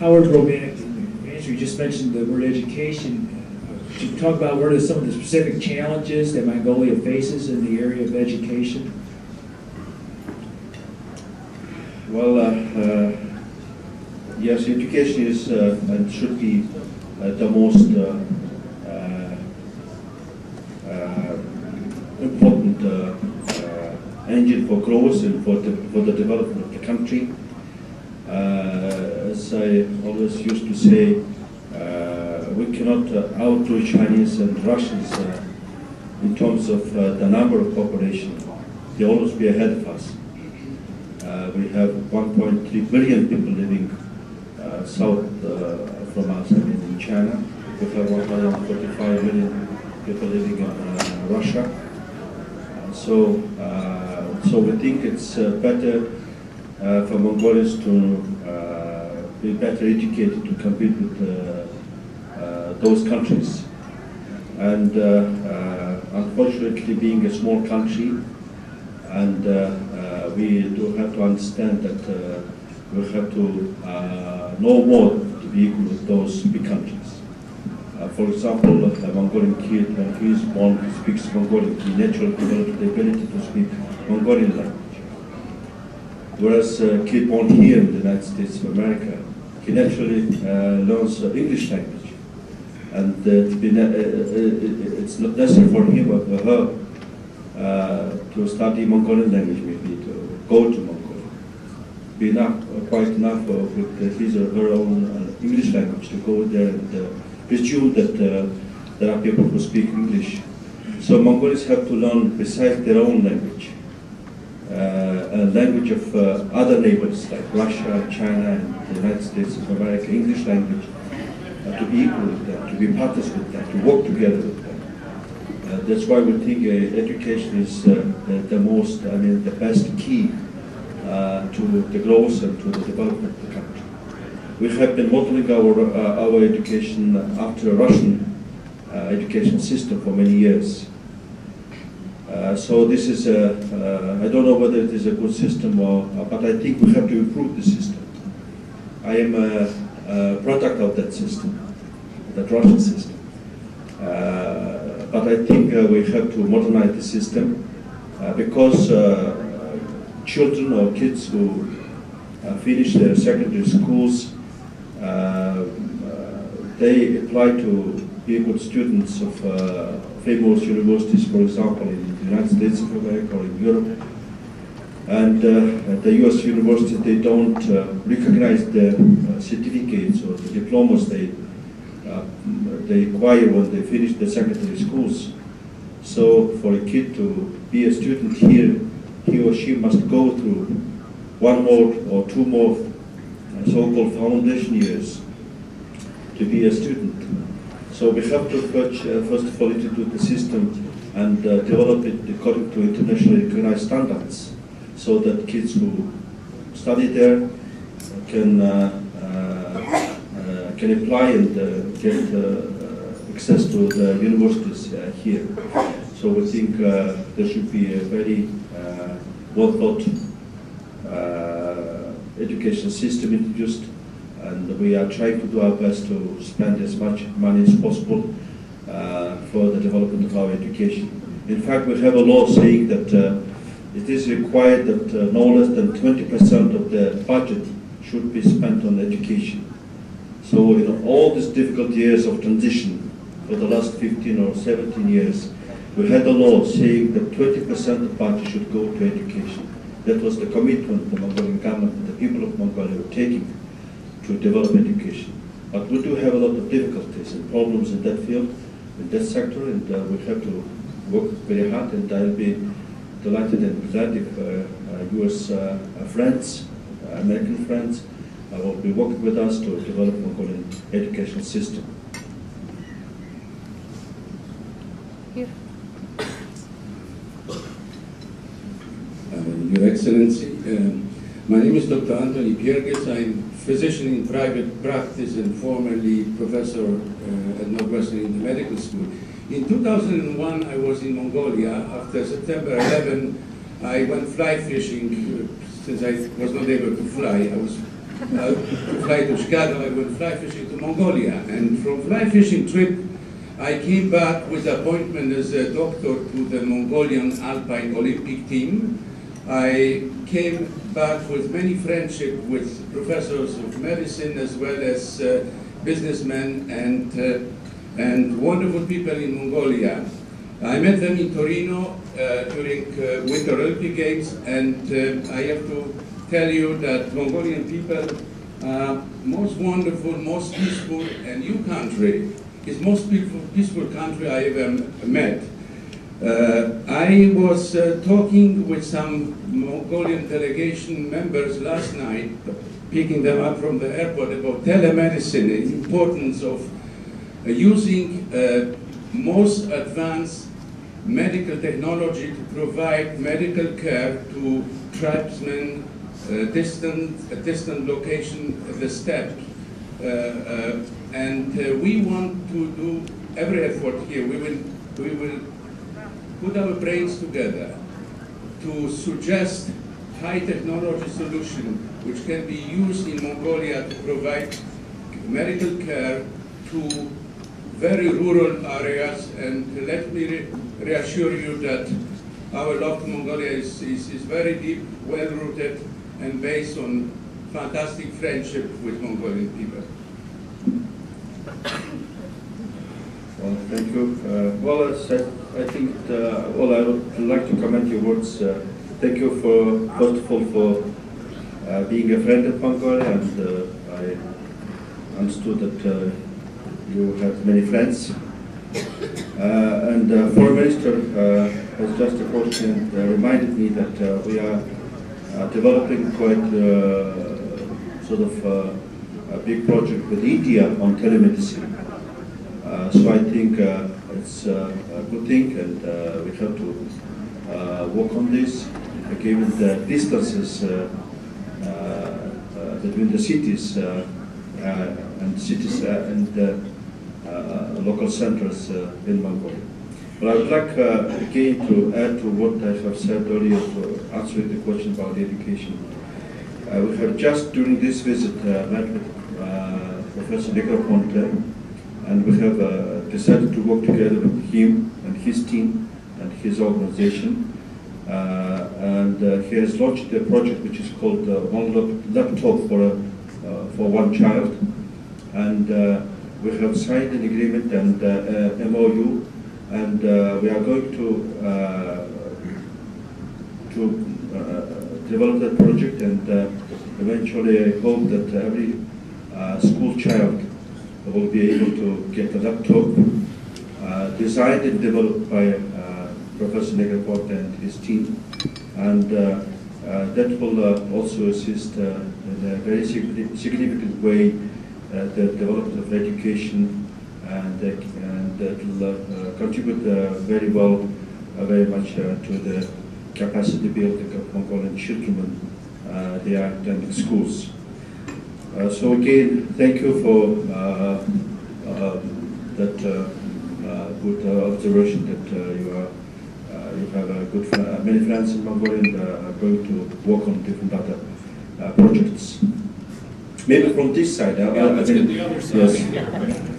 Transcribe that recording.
Howard Romanek, you just mentioned the word education. Could you talk about what are some of the specific challenges that Mongolia faces in the area of education? Well, yes, education is and should be the most important engine for growth and for the development of the country. As I always used to say, we cannot outdo Chinese and Russians in terms of the number of population. They always be ahead of us. We have 1.3 billion people living south from us, I mean in China. We have 145 million people living in Russia. So we think it's better for Mongolians to be better educated to compete with those countries. And unfortunately, being a small country, and we do have to understand that we have to know more to be equal with those big countries. For example, a Mongolian kid, when he is born, he speaks Mongolian. He naturally develops the ability to speak Mongolian language. Whereas a kid born here in the United States of America, he naturally learns English language. And it's not necessary for him or for her to study Mongolian language, maybe to go to Mongolia. Be quite enough with his or her own English language to go there and presume that there are people who speak English. So Mongols have to learn besides their own language, a language of other neighbors like Russia, China, and the United States of America, English language, to be equal with them, to be partners with them, to work together with them. That's why we think education is the most, the best key to the growth and to the development of the country. We have been modeling our education after a Russian education system for many years. So this is I don't know whether it is a good system but I think we have to improve the system. I am a product of that system, that Russian system. But I think we have to modernize the system because children or kids who finish their secondary schools, they apply to be good students of famous universities, for example, in the United States of America or in Europe. And the US universities, they don't recognize the certificates or the diplomas they acquire when they finish the secondary schools. So for a kid to be a student here, he or she must go through one more or two more so-called foundation years to be a student. So we have to first of all introduce the system and develop it according to internationally recognized standards, so that kids who study there can apply and get access to the universities here. So we think there should be a very well-thought education system introduced, and we are trying to do our best to spend as much money as possible for the development of our education. In fact, we have a law saying that it is required that no less than 20% of the budget should be spent on education. So in all these difficult years of transition, for the last 15 or 17 years, we had a law saying that 20% of the budget should go to education. That was the commitment the Mongolian government and the people of Mongolia were taking to develop education. But we do have a lot of difficulties and problems in that field, in that sector, and we have to work very hard, and I'll be delighted and glad if US friends, American friends, will be working with us to develop Mongolian educational system. Your Excellency, my name is Dr. Anthony Pierges. I'm physician in private practice and formerly professor at Northwestern in the medical school. In 2001, I was in Mongolia. After September 11, I went fly fishing since I was not able to fly. I was to fly to Chicago, I went fly fishing to Mongolia. And from fly fishing trip, I came back with appointment as a doctor to the Mongolian Alpine Olympic team. I came back with many friendship with professors of medicine as well as businessmen and wonderful people in Mongolia. I met them in Torino during Winter Olympic Games, and I have to tell you that Mongolian people are most wonderful, most peaceful, and your country is most peaceful country I ever met. I was talking with some Mongolian delegation members last night, picking them up from the airport, about telemedicine, the importance of using most advanced medical technology to provide medical care to tribesmen distant location of the steppe. And we want to do every effort here. We will put our brains together to suggest high technology solution which can be used in Mongolia to provide medical care to very rural areas. And let me reassure you that our love to Mongolia is very deep, well-rooted, and based on fantastic friendship with Mongolian people. Well, thank you. Well, I think, well, I would like to comment your words. Thank you for, first of all, for being a friend of Mongolia, and I understood that you have many friends. And Foreign Minister has just approached me and reminded me that we are developing quite sort of a big project with India on telemedicine. So I think it's a good thing, and we have to work on this, given the distances between the cities and local centers in Mongolia. But I would like again to add to what I have said earlier to answer the question about education. We have just during this visit met with Professor Negroponte, and we have decided to work together with him and his team and his organization. And he has launched a project which is called One Laptop for One Child. And we have signed an agreement and MOU, and we are going to develop that project, and eventually I hope that every school child will be able to get a laptop designed and developed by Professor Negroponte and his team, and that will also assist in a very significant way the development of education, and that will contribute very well, very much to the capacity building of Mongolian children. They are attending schools. So again, thank you for that good observation that you have many friends in Mongolia and are going to work on different other projects. Maybe from this side. Yeah, let's get the other side. Yes.